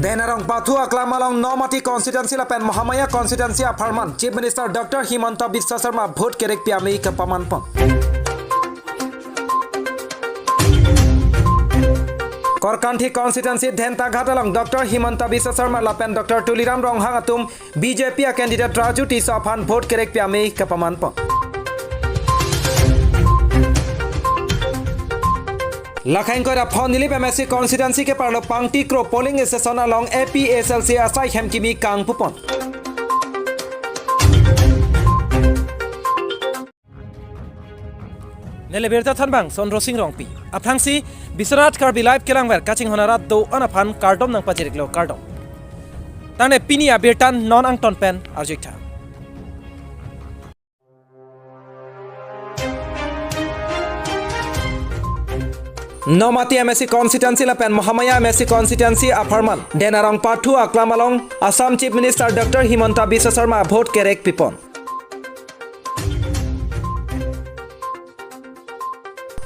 Denarong Pathua Klamalong Nomati Constituency Lapen Mahamaya Constituency Aparman Chief Minister Dr. Himanta Biswa Sarma Vote Kerek Piami Kapamanpon Korkanthi Constituency Dhenta Ghatalong Dr. Himanta Biswa Sarma Lapen Dr. Tuliram Ronghang Atum BJP candidate Raju Tisaphan Vote Kerek Piami Kapamanpon Lakhankora Phonilip MSC Constituency के पार्लो पांगटी क्रो polling station along APSLC Asai Hemkimi Kang Pupon Neleberta Thanbang Sondro Singh Rongpi Aphangsi Biswanath Karbi Live Kelangwer Kaching Honarat Do Anaphan Kardom Nang Pachiriklo Kardom Tane Pini Abirtan Non Angton Pen Arjikta Nomati MSC Constituency Lapen Mahamaya MSC Constituency Aparman Denarong Pathua Klamalong Assam Chief Minister Dr. Himanta Biswa Sarma Vote Kerek Pipon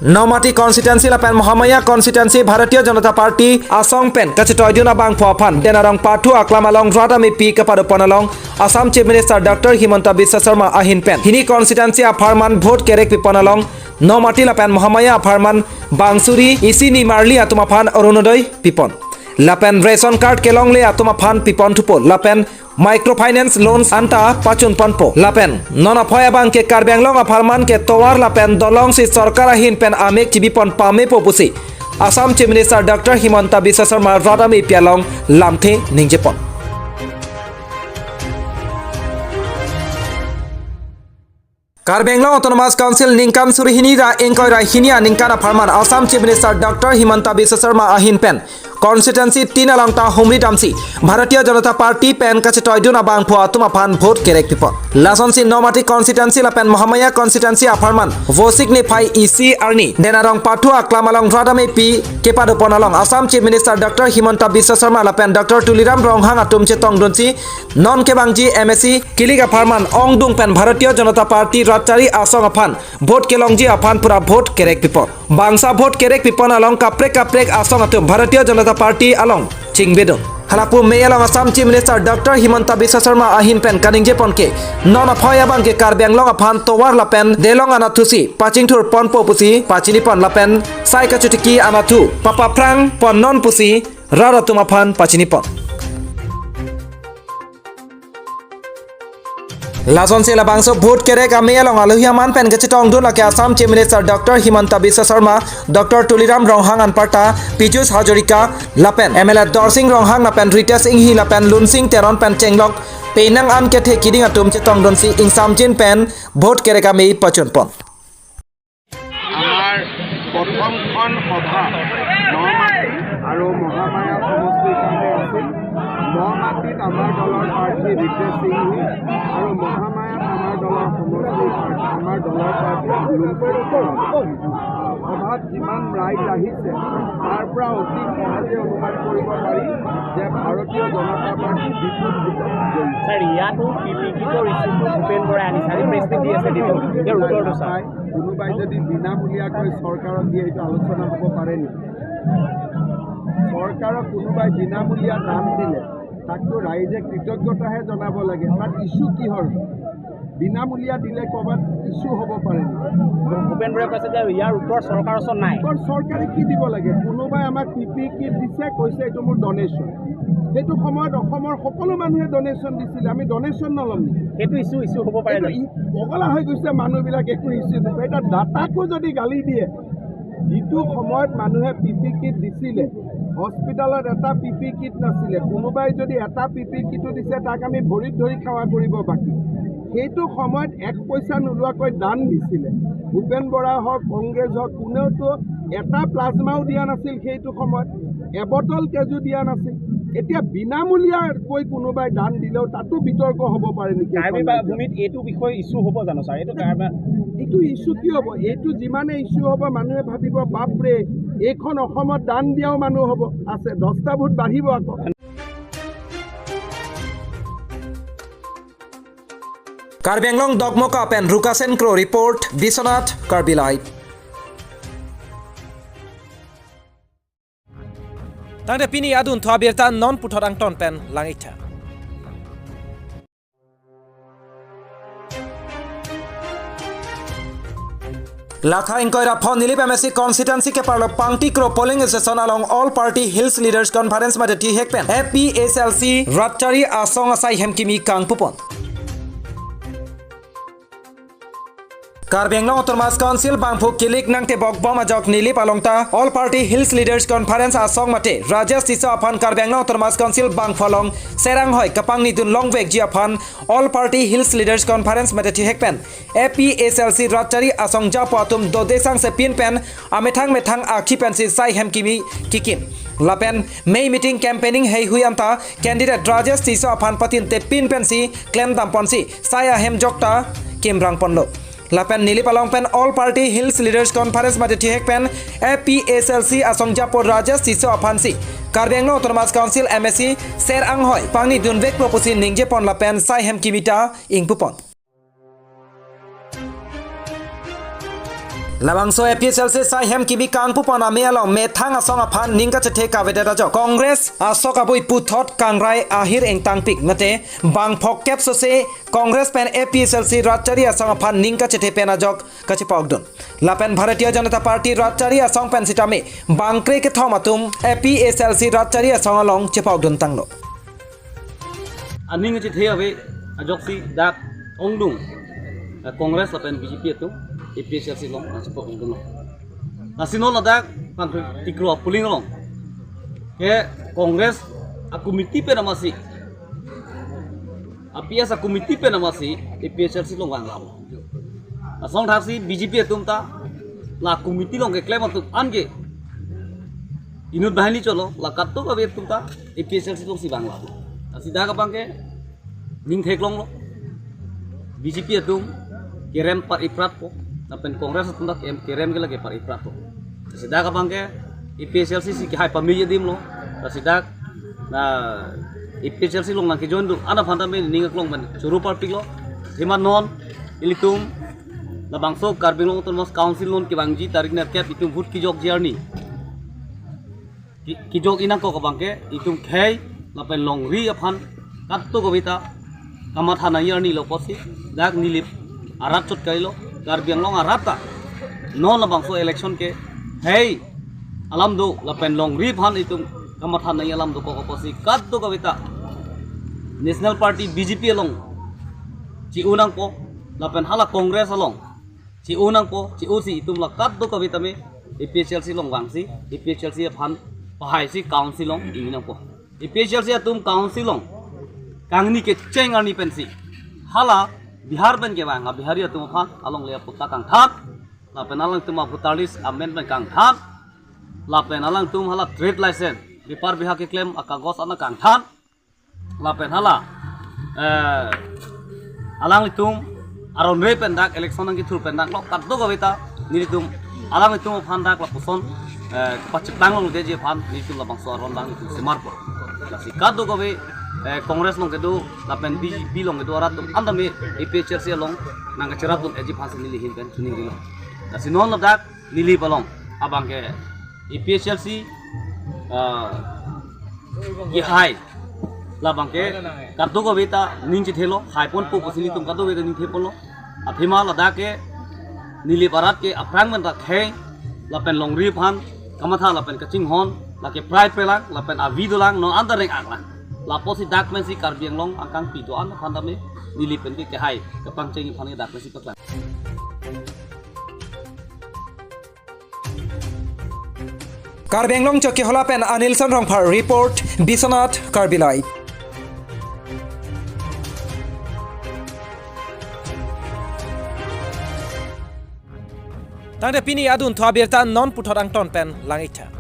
Nomati Constituency Lapen Mahamaya Constituency Bharatiya Janata Party Asong Pen Kachitoiduna Bang Phophan Denarong Pathua Klamalong Radami P Kapadopanalong Assam Chief Minister Dr. Himanta Biswa Sarma Ahin Pen Hini Constituency Aparman Vote Kerek Piponalong Nomati Lapen Mahamaya Aparman Bangsuri Isini Marli Atumaphan Arunodoi Pipon Lapen Ration Card Kelongle Atumaphan Pipon Tupo Lapen Microfinance Loans Anta Pachun Panpo Lapen Nona Phoya Bang ke Karbenglong Aparman ke Towar Lapen Dolong si Sarkar Ahin Pen Amek Chibipon Pame Popusi Assam Chief Minister Dr. Himanta Biswa Sarma Radami Pialong Lamthe Ningjepon Karbenglong Autonomous Council Ningkan Surihini Ra Engkoi Ra Hinia Ningkana Farman Assam Chief Minister Dr. Himanta Biswa Sarma Ahin Pen Constituency Tina Langta Humri Damsi Bharatiya Janata Party Pen Kachitoiduna Bang Phua Tumaphan Vote Kerek Pipon Lasonsi Nomati Constituency Lapen Mahamaya Constituency Aparman Vosik ni Phai EC Arni Denarong Pathua Klamalong Radame P Kepadoponalong Assam Chief Minister Dr. Himanta Biswa Sarma Lapen Dr. Tuliram Ronghang Atum Chetong Dunsi Non Kebangji MSC Kiliga Farman Ong Dung Pen Bharatiya Janata Party Ratchari Asong Aphan Vote Kelongji Aphan Pura Vote Kerek Pipon Bangsa Vote Kerek Pipon along Kaprek Asong Atum Bharatiya Janata Party along Chingbedon Halapu May along Assam Chief Minister Dr. Himanta Biswa Sarma Ahin Pen Kaningjeponke Non Phoya Bang ke Karbenglong Aphan Towar Lapen Delong Anathusi Pachingthur Pon Popusi Pachinipon Lapen Sai Kachutiki Anathu Papa Prang Pon Non Pusi Raratumaphan Pachinipon Lason sila bangso vote kerek ame along aluhiaman pen kachitong dun lake Assam Chief Minister Dr. Himanta Biswa Sarma Dr. Tuliram Ronghang Anparta Pijus Hajorika Lapen MLA Dorsing Ronghang Lapen Ritas Inghi Lapen Lunsing Teron Pen Chenglok Penang An Kethe Kiding Atum Chitong Dunsi Ing Samjin Pen vote kerek ame Pachunpon Amar Prothomkhon Sabha Nomati Aru Mahamaya Samostir Kane Asil Nomatit Amar Dolor Party Ritas Inghi Aru Mahamaya Amar Dolor Samostir Amar Dolor Party Lunsing Sabhat jiman right ahise tar pra oti sahaje অনুমান কৰিব পাৰি যে ভাৰতীয় জনতা party বিপুল বিজয় sir ইয়াতো পিপিকি তো ইস্যুটো ভূপেন বৰাই আনিছে প্ৰেছমিট দি আছে দিটো ইয়াৰ উত্তৰটো চাই কোনোবাই যদি বিনামূলীয়াকৈ চৰকাৰক দিয়ে এইটো আলোচনা হ'ব পাৰে নেকি চৰকাৰক কোনোবাই বিনামূলীয়া দান দিলে তাকতো ৰাইজে কৃতজ্ঞতাহে জনাব লাগে তাত ইস্যু কিহৰ বিনামূলীয়া দিলে ক'ৰবাত ইস্যু হ'ব পাৰে ভূপেন বৰাই কৈছে যে ইয়াৰ উত্তৰ চৰকাৰৰ ওচৰত নাই চৰকাৰে কি দিব লাগে কোনোবাই আমাক পিপি কিট দিছে কৈছে এইটো মোৰ ডনেশ্যন সেইটো সময়ত অসমৰ সকলো মানুহে ডনেশ্যন দিছিলে আমি ডনেশ্যন নল'ম সেইটো ইস্যু হ'ব পাৰে পগলা হৈ গৈছে মানুহবিলাক একো ইস্যু নহয় এটা ডাটাকো যদি গালি দিয়ে যিটো সময়ত মানুহে পিপি কিট দিছিলে হস্পিটালত এটা পিপি কিট নাছিলে কোনোবাই যদি এটা পিপি কিটো দিছে তাক আমি ভৰিত ধৰি খাৱা কৰিব বাকী সেইটো সময়ত এক পইচা নোলোৱাকৈ দান দিছিলে ভূপেন বৰা হওক কংগ্ৰেছ হওক কোনেওতো এটা প্লাজমাও দিয়া নাছিল সেইটো সময়ত এবটল কেজু দিয়া নাছিল এতিয়া বিনামূলীয়াকৈ কোনোবাই দান দিলেও তাতো বিতৰ্ক হ'ব পাৰে নেকি ভূমিত এইটো বিষয় ইস্যু হ'ব জানো ছাৰ এইটো ইস্যু কি হ'ব এইটো যিমানে ইস্যু হ'ব মানুহে ভাবিব বাপৰে এইখন অসমত দান দিয়াও মানুহ হ'ব আছে 10টা ভোট বাঢ়িব আকৌ Karbenglong Dogmoka Pen Rukasen Kro Report Biswanath Karbi Live Tangde pini adun thwa birta non puthot ang ton pen langitha. Lakha inkoira phone nilip MSC constituency ke parlo pangti kro polling session along all party hills leaders conference mate ti hekpen APSLC Ratchari asong asai hemkimi kangpupon Karbi Anglong Autonomous Council Bangphu Kilik Nangte Bokbom Ajok Nilip Alongta All Party Hills Leaders Conference Asong Mate Rajas Tisa Aphan Karbi Anglong Autonomous Council Bangphalong Serang Hoi Kapang Nidun Longwek Ji Aphan All Party Hills Leaders Conference Mate Hekpen APSLC Ratchari Asong Japatum Dodesang Sepin Pen Amethang Methang Akipensi Sai Hemkimi Kikim Lapen May meeting campaigning Hei Huyamta Candidate Rajas Tisa Aphan Patin Te Pin Pensi Klem Damponsi Saya Hem Jokta Kim Rang Ponlo Lapen Nili Palong Pen All Party Hills Leaders Conference Mate Tihek Pen APSLC Asong Japo Rajas Tiso Aphansi Karbi Anglong Autonomous Council MSC Ser Anghoi Pangni Dunvek Proposi Ningje Pon Lapen Sai Hem Kimita Ingpupon Labangso APSLC Sai Hem Kimi Kangpupon Amialong Methang Asong Aphan Ningka Chethe Kavedeta Jo Congress Asok Abui Puthot Kangrai Ahir Eng Tangpik Mate Bang Phok Kep Sose Congress Pen APSLC Ratchari Asong Aphan Ningka Chethe Pena Jok Kachipogdon Lapen Bharatiya Janata Party Ratchari Asong Pen Sitame Bangkre Ke Thomatum APSLC Ratchari Asong Along Chipogdon Tanglo Aning Chethe Ave Ajoksi Dak Ongdung Congress Lapen BJP itu APSLC long nasipok ng dulo. Nasinol na dak pang tikro puling long. Ke Congress a committee pe namasi. APS a committee pe namasi APSLC long wang lam. Asong thasi BJP tumta la committee long ke claim tu ange. Inut bahani cholo la katto ka bet tumta APSLC long si bang lam. Asida ka bangke ning thek long lo. BJP tum kerem par iprat po. Napen Kongres tunda kerem ke lagi par iprato. Sidak abang ke APSLC si hai pamilya dim lo. Sidak na APSLC long nang ke join du ana phanta me ningak long ban churu party lo. Himan non ilitum na bangso Karbi Anglong Autonomous Council non ke bangji tarik na ket itum hut ki jok journey. Ki jok inang ko kabang ke itum khai napen long ri aphan katto kobita kamathana journey lo posi dak nilip arat chot kailo Karbi Anglong arata non na bangso election ke hey alam do lapen long riphan itum kamathan nai alam do ko posi kat do kawita National Party BJP along ci unang po lapen hala Congress along ci unang po ci usi itum la kat do kawita me APSLC long wangsi APSLC phan pahai si council long inang po APSLC atum council long kangni ke chengarni pensi hala Bihar ban ke bang Bihari atum phan along le putta kang than la penalang tum aputalis amendment kang than la penalang tum hala trade license bipar biha ke claim akagos ana kang than la penhala alang tum aron re pendak election ang thur pendak lo kaddo gawita ni tum alang tum phan dak la puson pachitang long je phan ni tum la bangso aron bang tum semar po la si kaddo gawe Congress long kedu lapen BJP long kedu arat anda me APSLC long nang cerat long eji phasi nili hin pen suning dilo da sinon dak nili balong abang ke APSLC ye hai labang ke kaddo go beta ning chi thelo hai pon po posili tum kaddo beta ning thepon lo athima lada ke nili barat ke aprang man rakhe lapen long ri phan kamatha lapen kaching hon lake pride pelang lapen avidolang no anda reng aklang Lapo si dak men si Karbi Anglong angkang pidoan phanda me nilipen ke hai kapang chengi phani dak men si paklan Karbi Anglong Choki Holapen Anilson Rongphar report Biswanath Karbilai Tangde pini adun thwa birta non puthot ang ton pen langitha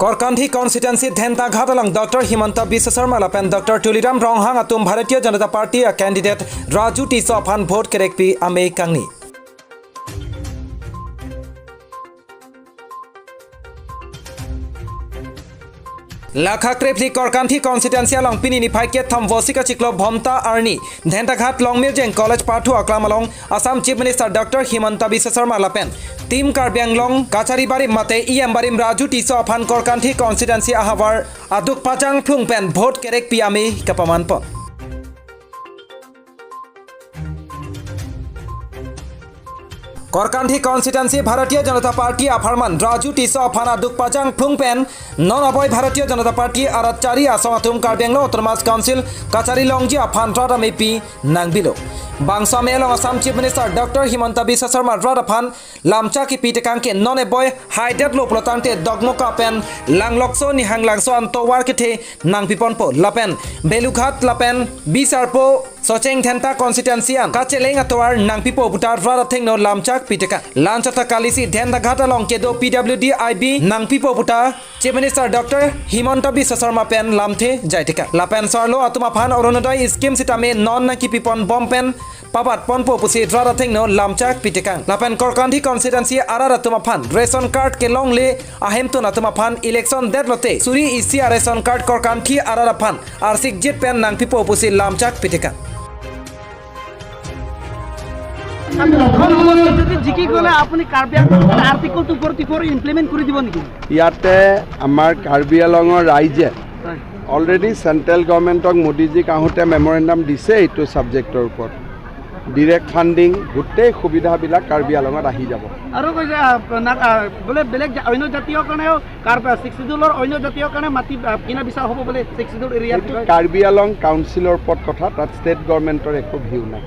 Korkanthi constituency Dhenta Ghatalang Dr. Himanta Biswa Sarma Lapen Dr. Tuliram Ronghang atum Bharatiya Janata Party a candidate Raju Tiso Aphan vote kerekpi ame kangni Lakha Krepli Korkanthi Constituency along Pinini Paiket Tham Vosika Chiklo Bhomta Arni Dhentaghat Longmirjeng College Pathu Aklam along Assam Chief Minister Dr. Himanta Biswa Sarma Lapen Team Karbi Anglong Kachari Barim Mate Iam Barim Raju Tiso Aphan Korkanthi Constituency Ahavar Aduk Pajang Phungpen Vote Kerek Piami Kapamanpo Korkanthi Constituency Bharatiya Janata Party Apharman Raju Tiso Aphana Dukpajang Phungpen Non-Aboy Bharatiya Janata Party Aratchari Asangatum Karbi Anglong Autonomous Council Kachari Longji Aphan Rada Mepi Nangbilo Bangsa Melong Assam Chief Minister Dr. Himanta Biswa Sarma Rada Phan Lamchaki Pitekangke Non-Aboy Haidet Loplotante Dogmoka Pen Langlokso Nihang Langso Anto Warkete Nangpiponpo Lapen Belughat Lapen Bisarpo Socheng Thenta Constituency An Kacheleng Atoar Nangpipo Butar Rada Thengno Lamchak Piteka Lanchata Kalisi Dhentaghat along Kedo PWD IB Nangpipo Buta Chief Minister Dr. Himanta Biswa Sarma Pen Lamthe Jaitika Lapen Sarlo Atuma Phan Oronodai Scheme Sitame Non Nakipipon Bompen Papat Ponpo Pusi Rada Thengno Lamchak Piteka Lapen Korkanthi Constituency Arara Atuma Phan Ration Card Kelong Le Ahemton Atuma Phan Election Deadlote Suri Isi Ration Card Korkanthi Arara Phan Arsik Jit Pen Nangpipo Pusi Lamchak Piteka জিকি গ'লে আপুনি কাৰ্বি আংলঙৰ article 244 implement কৰি দিব নেকি ইয়াতে আমাৰ কাৰ্বি আংলঙৰ ৰাইজে অলৰেডি চেণ্ট্ৰেল গভৰ্ণমেণ্টক মোদীজীক আহোঁতে মেমৰেণ্ডাম দিছে এইটো ছাবজেক্টৰ ওপৰত ডিৰেক্ট ফাণ্ডিং গোটেই সুবিধাবিলাক কাৰ্বি আংলঙত আহি যাব আৰু কৈছে বোলে বেলেগ অন্য জাতীয় কাৰণেও চিক্সিডুলৰ অন্য জাতীয় কাৰণে মাটি কিনা বিচাৰ হ'ব বোলে চিক্সিডুল এৰিয়াত কাৰ্বি আংলং কাউন্সিলৰ ওপৰত কথা তাত ষ্টেট গভৰ্ণমেণ্টৰ একো ভিউ নাই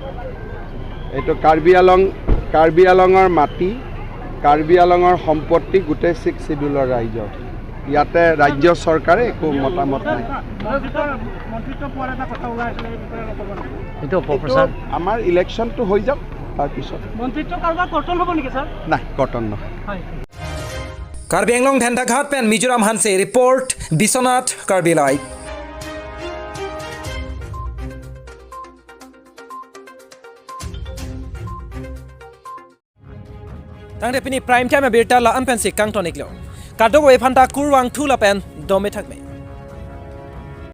এইটো কাৰ্বি আংলঙৰ মাটি কাৰ্বি আংলঙৰ সম্পত্তি গোটেই 6 শিডিউলৰ ৰাইজৰ ইয়াতে ৰাজ্য চৰকাৰে একো মতামত নাই এইটো প্ৰফেসৰ আমাৰ ইলেকশ্যনটো হৈ যাওক তাৰপিছত মন্ত্ৰিত্ব কাৰোবাৰ কৰ্তন হ'ব নেকি স্যাৰ নাই কৰ্তন নহয় Karbi Anglong Dhentaghat Pen Mizoram Hanse Report Biswanath Karbi Live Tang Depini Prime Time Birta La Ampensi Kang Tonik Lo Kadogo Epanta Kurwang Tula Pen Dome Thakme